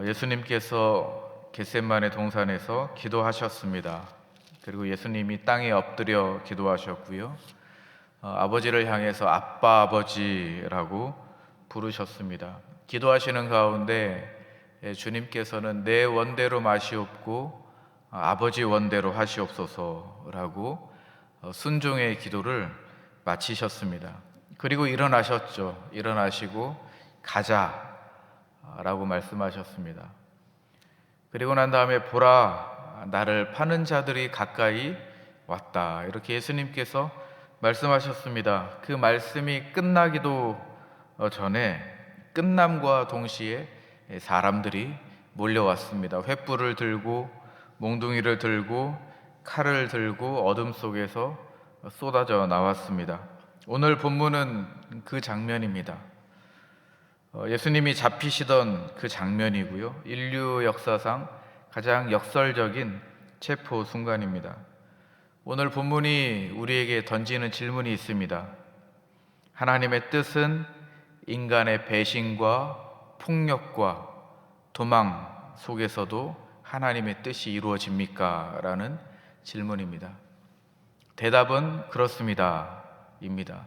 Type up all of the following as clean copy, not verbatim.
예수님께서 겟세마네 동산에서 기도하셨습니다. 그리고 예수님이 땅에 엎드려 기도하셨고요. 아버지를 향해서 아빠 아버지라고 부르셨습니다. 기도하시는 가운데 주님께서는 내 원대로 마시옵고 아버지 원대로 하시옵소서라고 순종의 기도를 마치셨습니다. 그리고 일어나셨죠. 일어나시고 가자라고 말씀하셨습니다. 그리고 난 다음에 보라, 나를 파는 자들이 가까이 왔다, 이렇게 예수님께서 말씀하셨습니다. 그 말씀이 끝나기도 전에 끝남과 동시에 사람들이 몰려왔습니다. 횃불을 들고 몽둥이를 들고 칼을 들고 어둠 속에서 쏟아져 나왔습니다. 오늘 본문은 그 장면입니다. 예수님이 잡히시던 그 장면이고요. 인류 역사상 가장 역설적인 체포 순간입니다. 오늘 본문이 우리에게 던지는 질문이 있습니다. 하나님의 뜻은 인간의 배신과 폭력과 도망 속에서도 하나님의 뜻이 이루어집니까? 라는 질문입니다. 대답은 그렇습니다. 입니다.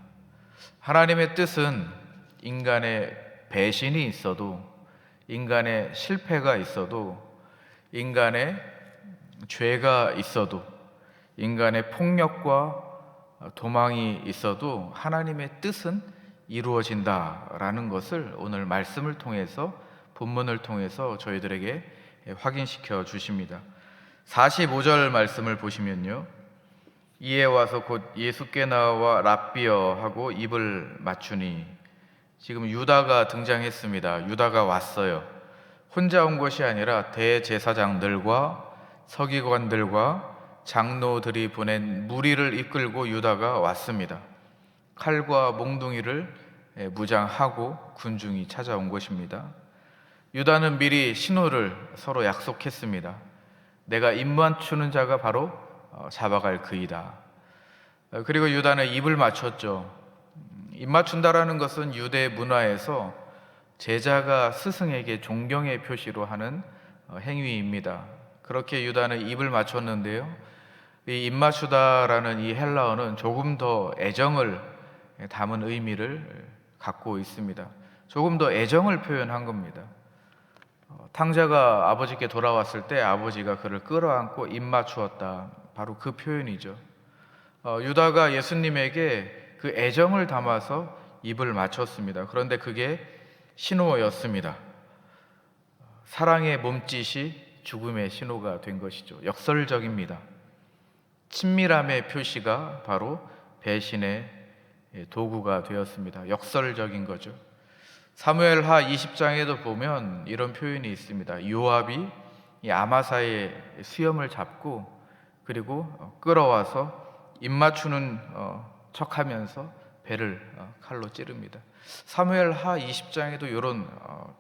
하나님의 뜻은 인간의 배신이 있어도, 인간의 실패가 있어도, 인간의 죄가 있어도, 인간의 폭력과 도망이 있어도 하나님의 뜻은 이루어진다라는 것을 오늘 말씀을 통해서, 본문을 통해서 저희들에게 확인시켜 주십니다. 45절 말씀을 보시면요, 이에 와서 곧 예수께 나와 랍비여 하고 입을 맞추니, 지금 유다가 등장했습니다. 유다가 왔어요. 혼자 온 것이 아니라 대제사장들과 서기관들과 장로들이 보낸 무리를 이끌고 유다가 왔습니다. 칼과 몽둥이를 무장하고 군중이 찾아온 것입니다. 유다는 미리 신호를 서로 약속했습니다. 내가 입 맞추는 자가 바로 잡아갈 그이다. 그리고 유다는 입을 맞췄죠. 입 맞춘다라는 것은 유대 문화에서 제자가 스승에게 존경의 표시로 하는 행위입니다. 그렇게 유다는 입을 맞췄는데요, 이 입 맞추다라는 이 헬라어는 조금 더 애정을 담은 의미를 갖고 있습니다. 조금 더 애정을 표현한 겁니다. 탕자가 아버지께 돌아왔을 때 아버지가 그를 끌어안고 입 맞추었다, 바로 그 표현이죠. 유다가 예수님에게 그 애정을 담아서 입을 맞췄습니다. 그런데 그게 신호였습니다. 사랑의 몸짓이 죽음의 신호가 된 것이죠. 역설적입니다. 친밀함의 표시가 바로 배신의 도구가 되었습니다. 역설적인 거죠. 사무엘하 20장에도 보면 이런 표현이 있습니다. 요압이 이 아마사의 수염을 잡고 그리고 끌어와서 입 맞추는 척하면서 배를 칼로 찌릅니다. 사무엘하 20장에도 이런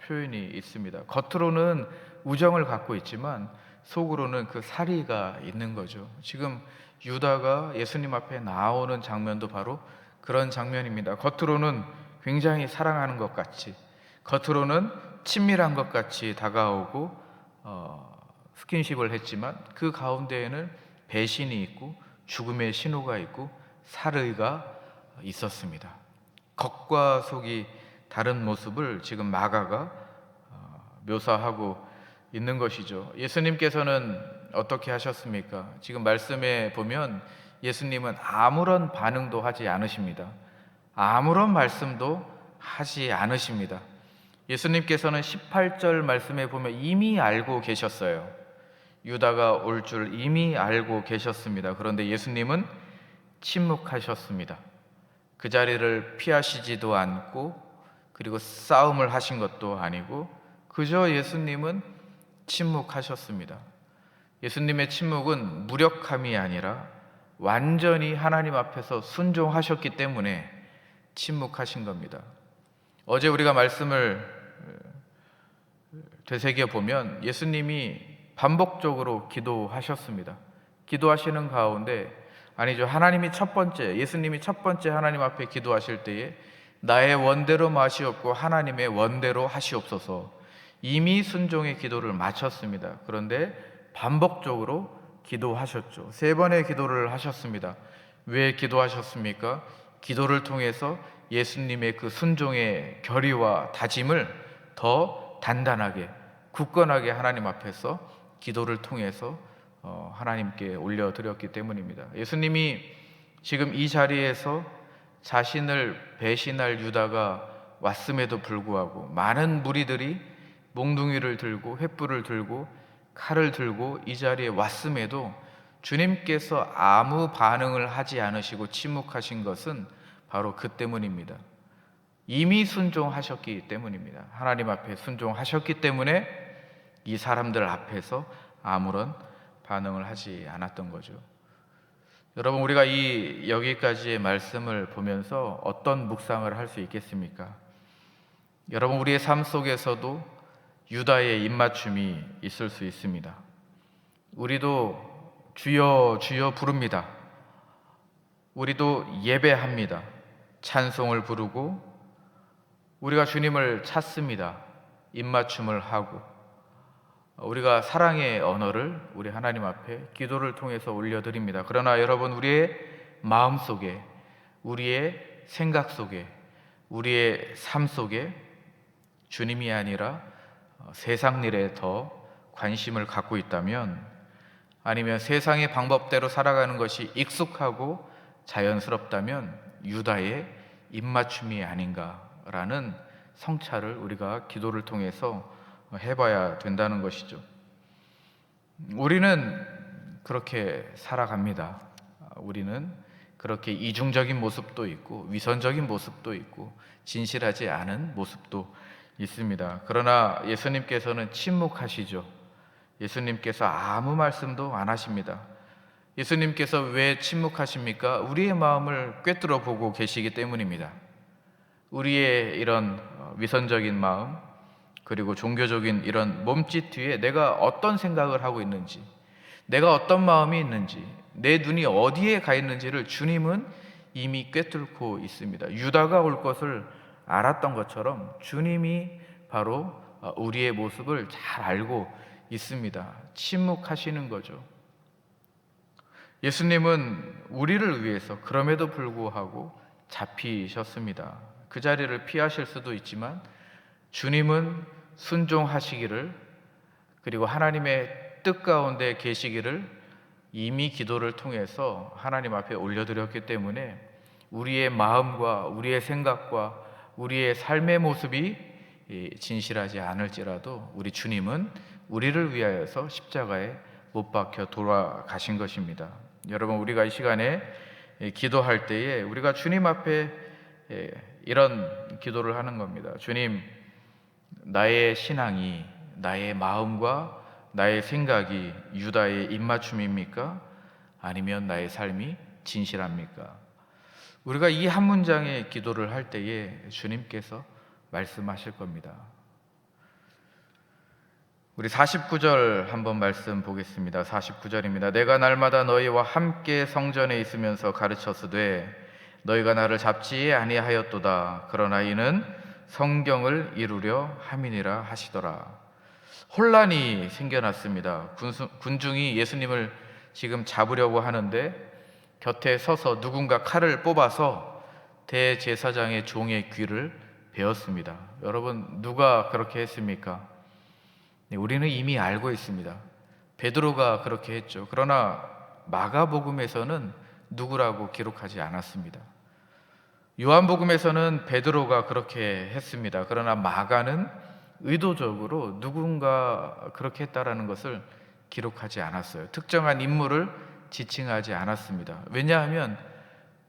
표현이 있습니다. 겉으로는 우정을 갖고 있지만 속으로는 그 살이가 있는 거죠. 지금 유다가 예수님 앞에 나오는 장면도 바로 그런 장면입니다. 겉으로는 굉장히 사랑하는 것 같이, 겉으로는 친밀한 것 같이 다가오고 스킨십을 했지만 그 가운데에는 배신이 있고 죽음의 신호가 있고 살의가 있었습니다. 겉과 속이 다른 모습을 지금 마가가 묘사하고 있는 것이죠. 예수님께서는 어떻게 하셨습니까? 지금 말씀에 보면 예수님은 아무런 반응도 하지 않으십니다. 아무런 말씀도 하지 않으십니다. 예수님께서는 18절 말씀에 보면 이미 알고 계셨어요. 유다가 올 줄 이미 알고 계셨습니다. 그런데 예수님은 침묵하셨습니다. 그 자리를 피하시지도 않고 그리고 싸움을 하신 것도 아니고 그저 예수님은 침묵하셨습니다. 예수님의 침묵은 무력함이 아니라 완전히 하나님 앞에서 순종하셨기 때문에 침묵하신 겁니다. 어제 우리가 말씀을 되새겨 보면 예수님이 반복적으로 기도하셨습니다. 기도하시는 가운데, 아니죠, 하나님이 예수님이 첫 번째 하나님 앞에 기도하실 때에 나의 원대로 마시옵고 하나님의 원대로 하시옵소서, 이미 순종의 기도를 마쳤습니다. 그런데 반복적으로 기도하셨죠. 3번의 기도를 하셨습니다. 왜 기도하셨습니까? 기도를 통해서 예수님의 그 순종의 결의와 다짐을 더 단단하게, 굳건하게 하나님 앞에서 기도를 통해서 하나님께 올려드렸기 때문입니다. 예수님이 지금 이 자리에서 자신을 배신할 유다가 왔음에도 불구하고 많은 무리들이 몽둥이를 들고 횃불을 들고 칼을 들고 이 자리에 왔음에도 주님께서 아무 반응을 하지 않으시고 침묵하신 것은 바로 그 때문입니다. 이미 순종하셨기 때문입니다. 하나님 앞에 순종하셨기 때문에 이 사람들 앞에서 아무런 반응을 하지 않았던 거죠. 여러분, 우리가 여기까지의 말씀을 보면서 어떤 묵상을 할 수 있겠습니까? 여러분, 우리의 삶 속에서도 유다의 입맞춤이 있을 수 있습니다. 우리도 주여 주여 부릅니다. 우리도 예배합니다. 찬송을 부르고 우리가 주님을 찾습니다. 입맞춤을 하고 우리가 사랑의 언어를 우리 하나님 앞에 기도를 통해서 올려드립니다. 그러나 여러분, 우리의 마음 속에, 우리의 생각 속에, 우리의 삶 속에 주님이 아니라 세상 일에 더 관심을 갖고 있다면, 아니면 세상의 방법대로 살아가는 것이 익숙하고 자연스럽다면 유다의 입맞춤이 아닌가라는 성찰을 우리가 기도를 통해서 해봐야 된다는 것이죠. 우리는 그렇게 살아갑니다. 우리는 그렇게 이중적인 모습도 있고 위선적인 모습도 있고 진실하지 않은 모습도 있습니다. 그러나 예수님께서는 침묵하시죠. 예수님께서 아무 말씀도 안 하십니다. 예수님께서 왜 침묵하십니까? 우리의 마음을 꿰뚫어 보고 계시기 때문입니다. 우리의 이런 위선적인 마음, 그리고 종교적인 이런 몸짓 뒤에 내가 어떤 생각을 하고 있는지, 내가 어떤 마음이 있는지, 내 눈이 어디에 가 있는지를 주님은 이미 꿰뚫고 있습니다. 유다가 올 것을 알았던 것처럼 주님이 바로 우리의 모습을 잘 알고 있습니다. 침묵하시는 거죠. 예수님은 우리를 위해서 그럼에도 불구하고 잡히셨습니다. 그 자리를 피하실 수도 있지만 주님은 순종하시기를, 그리고 하나님의 뜻 가운데 계시기를 이미 기도를 통해서 하나님 앞에 올려드렸기 때문에 우리의 마음과 우리의 생각과 우리의 삶의 모습이 진실하지 않을지라도 우리 주님은 우리를 위하여서 십자가에 못 박혀 돌아가신 것입니다. 여러분, 우리가 이 시간에 기도할 때에 우리가 주님 앞에 이런 기도를 하는 겁니다. 주님, 나의 신앙이, 나의 마음과 나의 생각이 유다의 입맞춤입니까? 아니면 나의 삶이 진실합니까? 우리가 이 한 문장의 기도를 할 때에 주님께서 말씀하실 겁니다. 우리 49절 한번 말씀 보겠습니다. 49절입니다. 내가 날마다 너희와 함께 성전에 있으면서 가르쳤으되 너희가 나를 잡지 아니하였도다. 그러나 이는 성경을 이루려 함이니라 하시더라. 혼란이 생겨났습니다. 군중이 예수님을 지금 잡으려고 하는데 곁에 서서 누군가 칼을 뽑아서 대제사장의 종의 귀를 베었습니다. 여러분, 누가 그렇게 했습니까? 우리는 이미 알고 있습니다. 베드로가 그렇게 했죠. 그러나 마가복음에서는 누구라고 기록하지 않았습니다. 요한복음에서는 베드로가 그렇게 했습니다. 그러나 마가는 의도적으로 누군가 그렇게 했다라는 것을 기록하지 않았어요. 특정한 인물을 지칭하지 않았습니다. 왜냐하면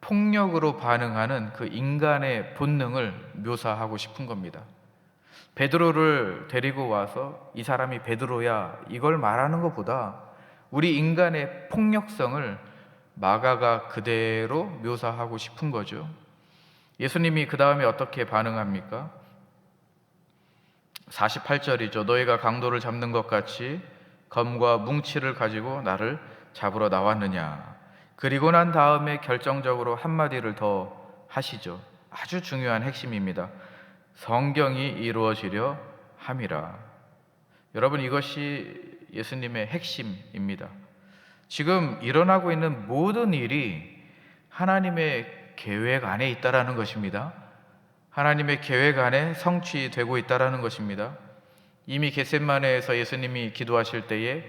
폭력으로 반응하는 그 인간의 본능을 묘사하고 싶은 겁니다. 베드로를 데리고 와서 이 사람이 베드로야, 이걸 말하는 것보다 우리 인간의 폭력성을 마가가 그대로 묘사하고 싶은 거죠. 예수님이 그 다음에 어떻게 반응합니까? 48절이죠. 너희가 강도를 잡는 것 같이 검과 뭉치를 가지고 나를 잡으러 나왔느냐. 그리고 난 다음에 결정적으로 한마디를 더 하시죠. 아주 중요한 핵심입니다. 성경이 이루어지려 함이라. 여러분, 이것이 예수님의 핵심입니다. 지금 일어나고 있는 모든 일이 하나님의 계획 안에 있다라는 것입니다. 하나님의 계획 안에 성취되고 있다라는 것입니다. 이미 겟세마네에서 예수님이 기도하실 때에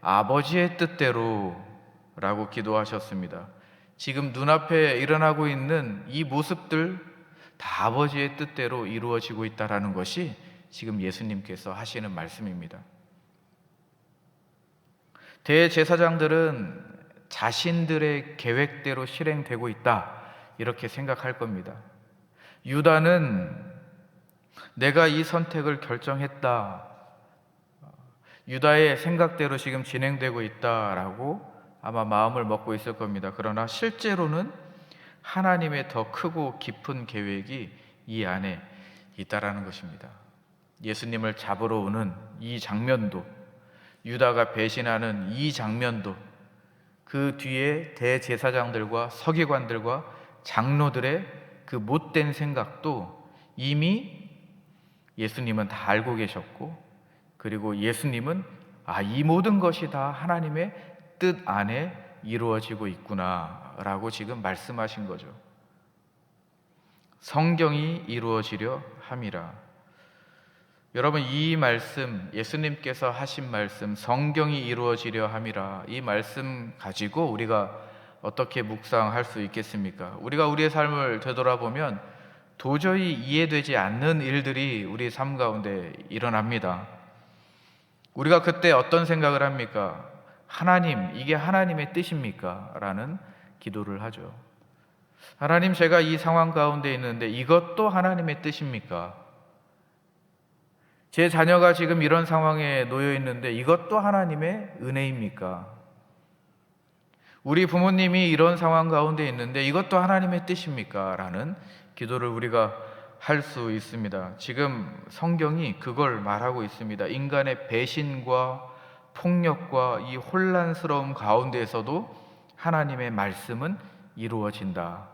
아버지의 뜻대로 라고 기도하셨습니다. 지금 눈앞에 일어나고 있는 이 모습들 다 아버지의 뜻대로 이루어지고 있다라는 것이 지금 예수님께서 하시는 말씀입니다. 대제사장들은 자신들의 계획대로 실행되고 있다, 이렇게 생각할 겁니다. 유다는 내가 이 선택을 결정했다, 유다의 생각대로 지금 진행되고 있다라고 아마 마음을 먹고 있을 겁니다. 그러나 실제로는 하나님의 더 크고 깊은 계획이 이 안에 있다라는 것입니다. 예수님을 잡으러 오는 이 장면도, 유다가 배신하는 이 장면도, 그 뒤에 대제사장들과 서기관들과 장로들의 그 못된 생각도 이미 예수님은 다 알고 계셨고, 그리고 예수님은 이 모든 것이 다 하나님의 뜻 안에 이루어지고 있구나 라고 지금 말씀하신 거죠. 성경이 이루어지려 함이라. 여러분, 이 말씀, 예수님께서 하신 말씀, 성경이 이루어지려 함이라, 이 말씀 가지고 우리가 어떻게 묵상할 수 있겠습니까? 우리가 우리의 삶을 되돌아보면 도저히 이해되지 않는 일들이 우리 삶 가운데 일어납니다. 우리가 그때 어떤 생각을 합니까? 하나님, 이게 하나님의 뜻입니까? 라는 기도를 하죠. 하나님, 제가 이 상황 가운데 있는데 이것도 하나님의 뜻입니까? 제 자녀가 지금 이런 상황에 놓여 있는데 이것도 하나님의 은혜입니까? 우리 부모님이 이런 상황 가운데 있는데 이것도 하나님의 뜻입니까? 라는 기도를 우리가 할 수 있습니다. 지금 성경이 그걸 말하고 있습니다. 인간의 배신과 폭력과 이 혼란스러움 가운데에서도 하나님의 말씀은 이루어진다.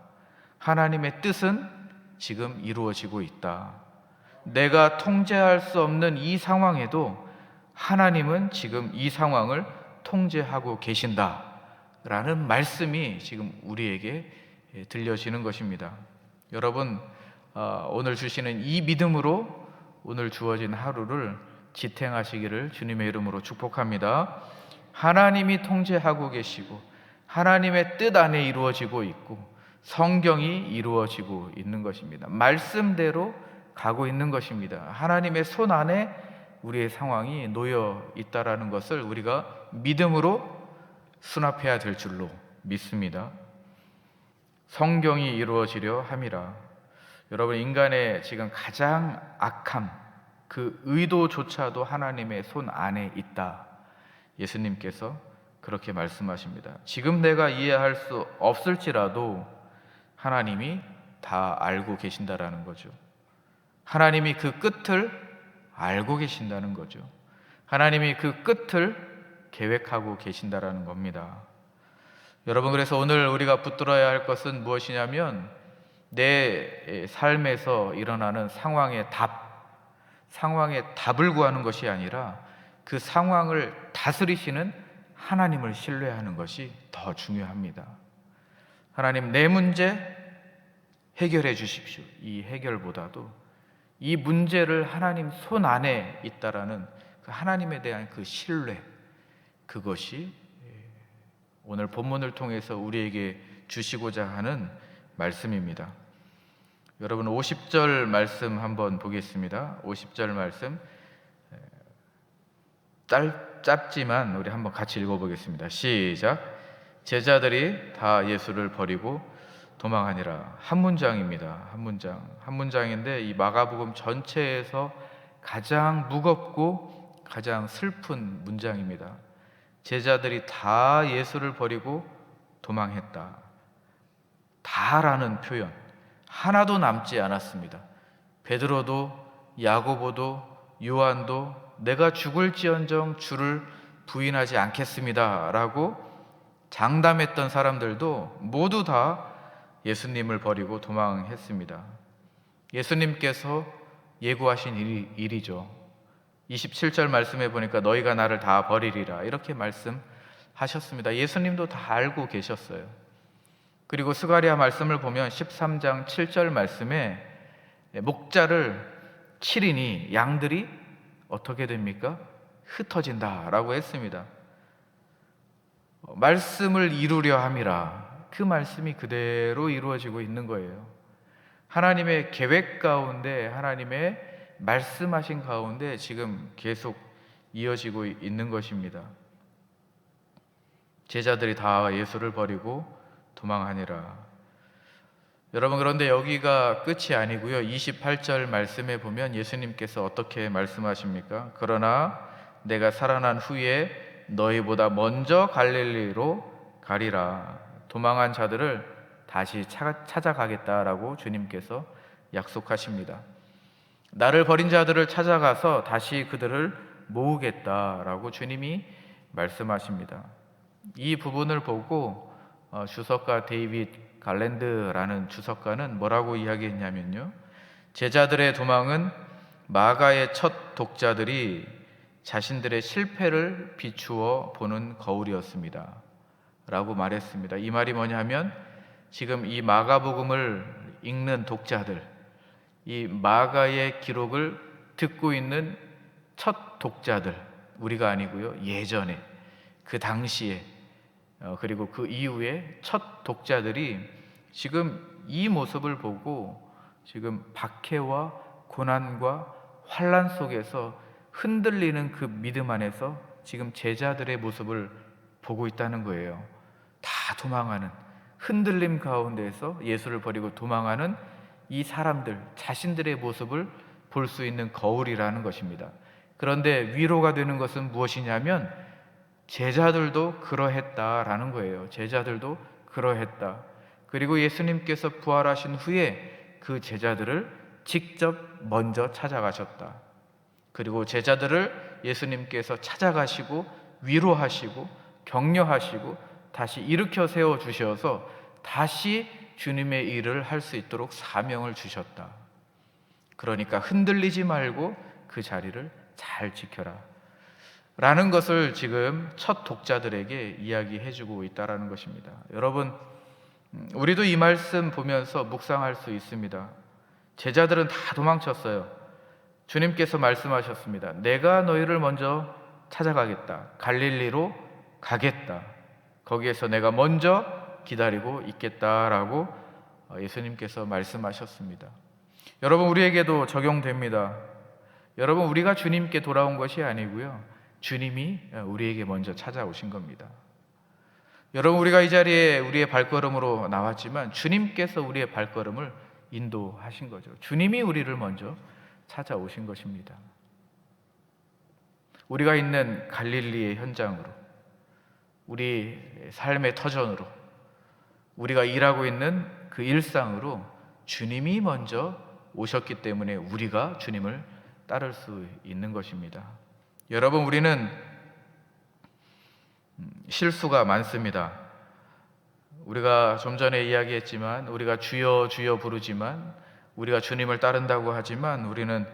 하나님의 뜻은 지금 이루어지고 있다. 내가 통제할 수 없는 이 상황에도 하나님은 지금 이 상황을 통제하고 계신다 라는 말씀이 지금 우리에게 들려지는 것입니다. 여러분, 오늘 주시는 이 믿음으로 오늘 주어진 하루를 지탱하시기를 주님의 이름으로 축복합니다. 하나님이 통제하고 계시고 하나님의 뜻 안에 이루어지고 있고 성경이 이루어지고 있는 것입니다. 말씀대로 가고 있는 것입니다. 하나님의 손 안에 우리의 상황이 놓여 있다라는 것을 우리가 믿음으로 수납해야 될 줄로 믿습니다. 성경이 이루어지려 함이라. 여러분, 인간의 지금 가장 악함, 그 의도조차도 하나님의 손 안에 있다. 예수님께서 그렇게 말씀하십니다. 지금 내가 이해할 수 없을지라도 하나님이 다 알고 계신다라는 거죠. 하나님이 그 끝을 알고 계신다는 거죠. 하나님이 그 끝을 계획하고 계신다라는 겁니다. 여러분, 그래서 오늘 우리가 붙들어야 할 것은 무엇이냐면 내 삶에서 일어나는 상황의 답을 구하는 것이 아니라 그 상황을 다스리시는 하나님을 신뢰하는 것이 더 중요합니다. 하나님, 내 문제 해결해 주십시오. 이 해결보다도 이 문제를 하나님 손 안에 있다라는 그 하나님에 대한 그 신뢰, 그것이 오늘 본문을 통해서 우리에게 주시고자 하는 말씀입니다. 여러분, 50절 말씀 한번 보겠습니다. 50절 말씀 짧지만 우리 한번 같이 읽어보겠습니다. 시작. 제자들이 다 예수를 버리고 도망하니라. 한 문장입니다. 한 문장인데 이 마가복음 전체에서 가장 무겁고 가장 슬픈 문장입니다. 제자들이 다 예수를 버리고 도망했다. 다라는 표현 하나도 남지 않았습니다. 베드로도 야고보도 요한도 내가 죽을지언정 주를 부인하지 않겠습니다 라고 장담했던 사람들도 모두 다 예수님을 버리고 도망했습니다. 예수님께서 예고하신 일이죠. 27절 말씀해 보니까 너희가 나를 다 버리리라 이렇게 말씀하셨습니다. 예수님도 다 알고 계셨어요. 그리고 스가랴 말씀을 보면 13장 7절 말씀에 목자를 치리니 양들이 어떻게 됩니까? 흩어진다라고 했습니다. 말씀을 이루려 함이라, 그 말씀이 그대로 이루어지고 있는 거예요. 하나님의 계획 가운데, 하나님의 말씀하신 가운데 지금 계속 이어지고 있는 것입니다. 제자들이 다 예수를 버리고 도망하니라. 여러분, 그런데 여기가 끝이 아니고요. 28절 말씀에 보면 예수님께서 어떻게 말씀하십니까? 그러나 내가 살아난 후에 너희보다 먼저 갈릴리로 가리라. 도망한 자들을 다시 찾아가겠다라고 주님께서 약속하십니다. 나를 버린 자들을 찾아가서 다시 그들을 모으겠다라고 주님이 말씀하십니다. 이 부분을 보고 주석가 데이빗 갈랜드라는 주석가는 뭐라고 이야기했냐면요, 제자들의 도망은 마가의 첫 독자들이 자신들의 실패를 비추어 보는 거울이었습니다 라고 말했습니다. 이 말이 뭐냐면, 지금 이 마가복음을 읽는 독자들, 이 마가의 기록을 듣고 있는 첫 독자들, 우리가 아니고요, 예전에 그 당시에 그리고 그 이후에 첫 독자들이 지금 이 모습을 보고 지금 박해와 고난과 환난 속에서 흔들리는 그 믿음 안에서 지금 제자들의 모습을 보고 있다는 거예요. 다 도망하는, 흔들림 가운데에서 예수를 버리고 도망하는 이 사람들 자신들의 모습을 볼 수 있는 거울이라는 것입니다. 그런데 위로가 되는 것은 무엇이냐면, 제자들도 그러했다라는 거예요. 제자들도 그러했다. 그리고 예수님께서 부활하신 후에 그 제자들을 직접 먼저 찾아가셨다. 그리고 제자들을 예수님께서 찾아가시고 위로하시고 격려하시고 다시 일으켜 세워 주셔서 다시 주님의 일을 할 수 있도록 사명을 주셨다. 그러니까 흔들리지 말고 그 자리를 잘 지켜라 라는 것을 지금 첫 독자들에게 이야기해 주고 있다는 것입니다. 여러분, 우리도 이 말씀 보면서 묵상할 수 있습니다. 제자들은 다 도망쳤어요. 주님께서 말씀하셨습니다. 내가 너희를 먼저 찾아가겠다. 갈릴리로 가겠다. 거기에서 내가 먼저 기다리고 있겠다라고 예수님께서 말씀하셨습니다. 여러분, 우리에게도 적용됩니다. 여러분, 우리가 주님께 돌아온 것이 아니고요, 주님이 우리에게 먼저 찾아오신 겁니다. 여러분, 우리가 이 자리에 우리의 발걸음으로 나왔지만 주님께서 우리의 발걸음을 인도하신 거죠. 주님이 우리를 먼저 찾아오신 것입니다. 우리가 있는 갈릴리의 현장으로, 우리 삶의 터전으로, 우리가 일하고 있는 그 일상으로 주님이 먼저 오셨기 때문에 우리가 주님을 따를 수 있는 것입니다. 여러분, 우리는 실수가 많습니다. 우리가 좀 전에 이야기했지만, 우리가 주여 주여 부르지만, 우리가 주님을 따른다고 하지만 우리는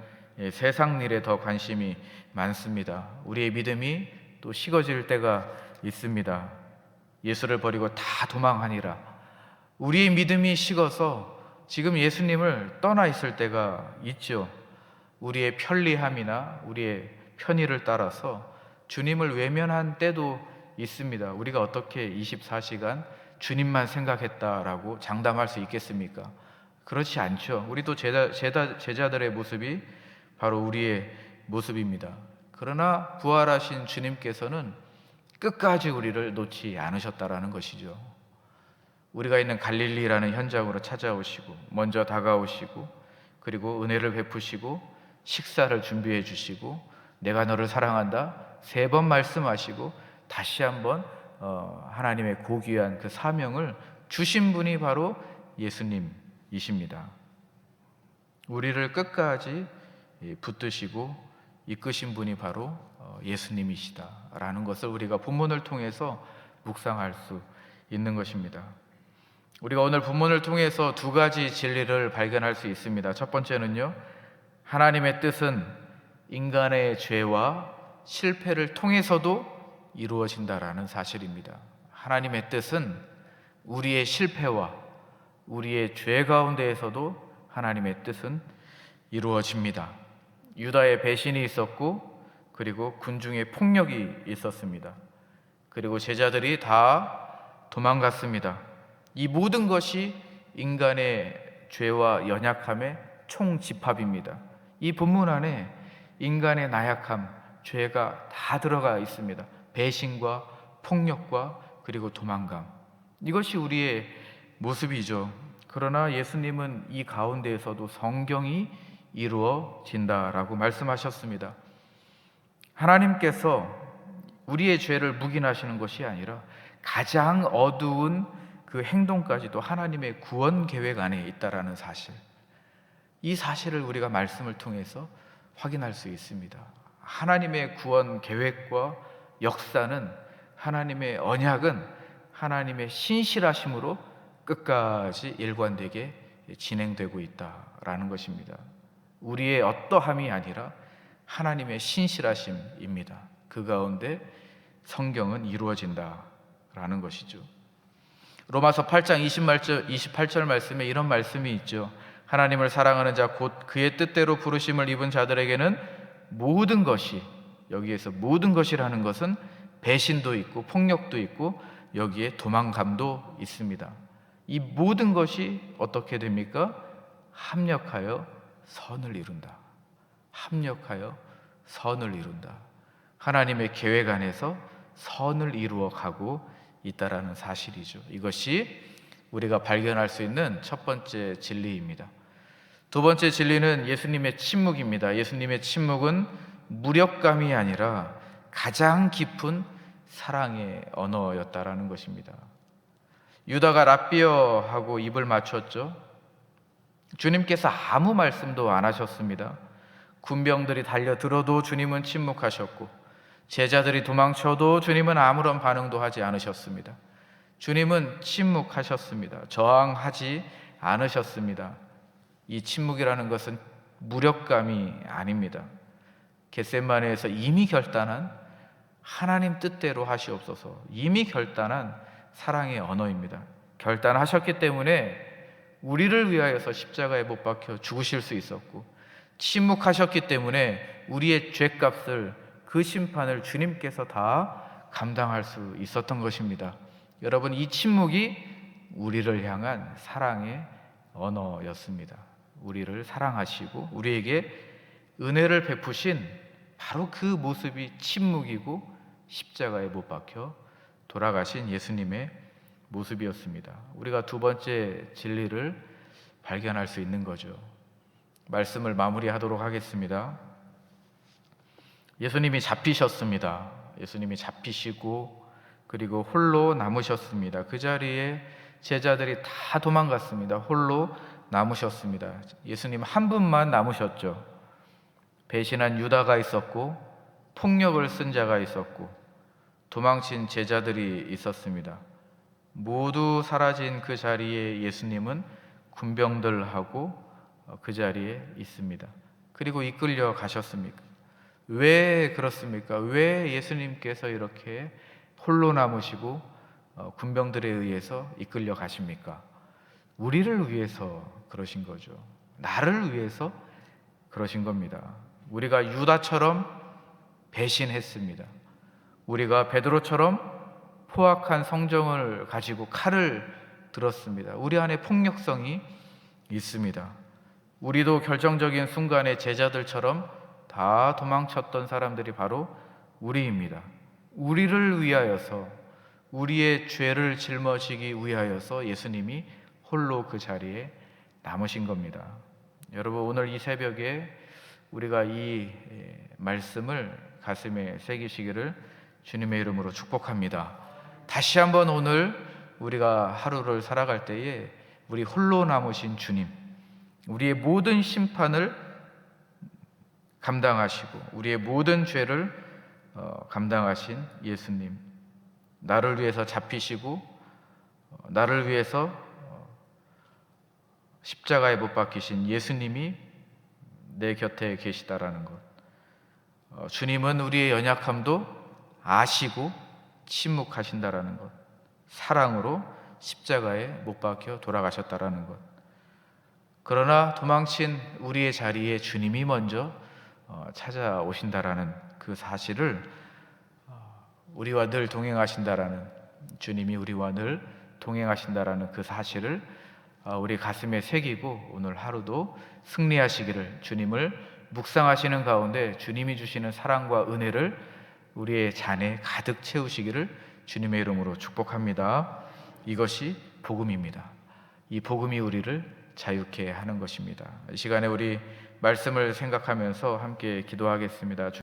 세상 일에 더 관심이 많습니다. 우리의 믿음이 또 식어질 때가 있습니다. 예수를 버리고 다 도망하니라. 우리의 믿음이 식어서 지금 예수님을 떠나 있을 때가 있죠. 우리의 편리함이나 우리의 편의를 따라서 주님을 외면한 때도 있습니다. 우리가 어떻게 24시간 주님만 생각했다라고 장담할 수 있겠습니까? 그렇지 않죠. 우리도 제자들의 모습이 바로 우리의 모습입니다. 그러나 부활하신 주님께서는 끝까지 우리를 놓지 않으셨다라는 것이죠. 우리가 있는 갈릴리라는 현장으로 찾아오시고 먼저 다가오시고, 그리고 은혜를 베푸시고 식사를 준비해 주시고 내가 너를 사랑한다 3번 말씀하시고 다시 한번 하나님의 고귀한 그 사명을 주신 분이 바로 예수님이십니다. 우리를 끝까지 붙드시고 이끄신 분이 바로 예수님이시다라는 것을 우리가 본문을 통해서 묵상할 수 있는 것입니다. 우리가 오늘 본문을 통해서 2가지 진리를 발견할 수 있습니다. 첫 번째는요, 하나님의 뜻은 인간의 죄와 실패를 통해서도 이루어진다라는 사실입니다. 하나님의 뜻은 우리의 실패와 우리의 죄 가운데에서도 하나님의 뜻은 이루어집니다. 유다의 배신이 있었고, 그리고 군중의 폭력이 있었습니다. 그리고 제자들이 다 도망갔습니다. 이 모든 것이 인간의 죄와 연약함의 총집합입니다. 이 본문 안에 인간의 나약함, 죄가 다 들어가 있습니다. 배신과 폭력과 그리고 도망감, 이것이 우리의 모습이죠. 그러나 예수님은 이 가운데에서도 성경이 이루어진다라고 말씀하셨습니다. 하나님께서 우리의 죄를 묵인하시는 것이 아니라 가장 어두운 그 행동까지도 하나님의 구원 계획 안에 있다라는 사실, 이 사실을 우리가 말씀을 통해서 확인할 수 있습니다. 하나님의 구원 계획과 역사는, 하나님의 언약은 하나님의 신실하심으로 끝까지 일관되게 진행되고 있다라는 것입니다. 우리의 어떠함이 아니라 하나님의 신실하심입니다. 그 가운데 성경은 이루어진다라는 것이죠. 로마서 8장 28절 말씀에 이런 말씀이 있죠. 하나님을 사랑하는 자 곧 그의 뜻대로 부르심을 입은 자들에게는 모든 것이, 여기에서 모든 것이라는 것은 배신도 있고 폭력도 있고 여기에 도망감도 있습니다. 이 모든 것이 어떻게 됩니까? 합력하여 선을 이룬다. 합력하여 선을 이룬다. 하나님의 계획 안에서 선을 이루어 가고 있다라는 사실이죠. 이것이 우리가 발견할 수 있는 첫 번째 진리입니다. 두 번째 진리는 예수님의 침묵입니다. 예수님의 침묵은 무력감이 아니라 가장 깊은 사랑의 언어였다라는 것입니다. 유다가 랍비어 하고 입을 맞췄죠. 주님께서 아무 말씀도 안 하셨습니다. 군병들이 달려들어도 주님은 침묵하셨고, 제자들이 도망쳐도 주님은 아무런 반응도 하지 않으셨습니다. 주님은 침묵하셨습니다. 저항하지 않으셨습니다. 이 침묵이라는 것은 무력감이 아닙니다. 겟세마네에서 이미 결단한, 하나님 뜻대로 하시옵소서, 이미 결단한 사랑의 언어입니다. 결단하셨기 때문에 우리를 위하여서 십자가에 못 박혀 죽으실 수 있었고, 침묵하셨기 때문에 우리의 죄값을, 그 심판을 주님께서 다 감당할 수 있었던 것입니다. 여러분, 이 침묵이 우리를 향한 사랑의 언어였습니다. 우리를 사랑하시고 우리에게 은혜를 베푸신 바로 그 모습이 침묵이고 십자가에 못 박혀 돌아가신 예수님의 모습이었습니다. 우리가 두 번째 진리를 발견할 수 있는 거죠. 말씀을 마무리하도록 하겠습니다. 예수님이 잡히셨습니다. 예수님이 잡히시고 그리고 홀로 남으셨습니다. 그 자리에 제자들이 다 도망갔습니다. 홀로 남으셨습니다. 예수님 한 분만 남으셨죠. 배신한 유다가 있었고, 폭력을 쓴 자가 있었고, 도망친 제자들이 있었습니다. 모두 사라진 그 자리에 예수님은 군병들하고 그 자리에 있습니다. 그리고 이끌려 가셨습니까? 왜 그렇습니까? 왜 예수님께서 이렇게 홀로 남으시고 군병들에 의해서 이끌려 가십니까? 우리를 위해서 그러신 거죠. 나를 위해서 그러신 겁니다. 우리가 유다처럼 배신했습니다. 우리가 베드로처럼 포악한 성정을 가지고 칼을 들었습니다. 우리 안에 폭력성이 있습니다. 우리도 결정적인 순간에 제자들처럼 다 도망쳤던 사람들이 바로 우리입니다. 우리를 위하여서, 우리의 죄를 짊어지기 위하여서 예수님이 홀로 그 자리에 남으신 겁니다. 여러분, 오늘 이 새벽에 우리가 이 말씀을 가슴에 새기시기를 주님의 이름으로 축복합니다. 다시 한번 오늘 우리가 하루를 살아갈 때에 우리 홀로 남으신 주님, 우리의 모든 심판을 감당하시고 우리의 모든 죄를 감당하신 예수님, 나를 위해서 잡히시고 나를 위해서 십자가에 못 박히신 예수님이 내 곁에 계시다라는 것, 주님은 우리의 연약함도 아시고 침묵하신다라는 것, 사랑으로 십자가에 못 박혀 돌아가셨다라는 것. 그러나 도망친 우리의 자리에 주님이 먼저 찾아오신다라는 그 사실을, 우리와 늘 동행하신다라는, 주님이 우리와 늘 동행하신다라는 그 사실을 우리 가슴에 새기고 오늘 하루도 승리하시기를, 주님을 묵상하시는 가운데 주님이 주시는 사랑과 은혜를 우리의 잔에 가득 채우시기를 주님의 이름으로 축복합니다. 이것이 복음입니다. 이 복음이 우리를 자유케 하는 것입니다. 이 시간에 우리 말씀을 생각하면서 함께 기도하겠습니다.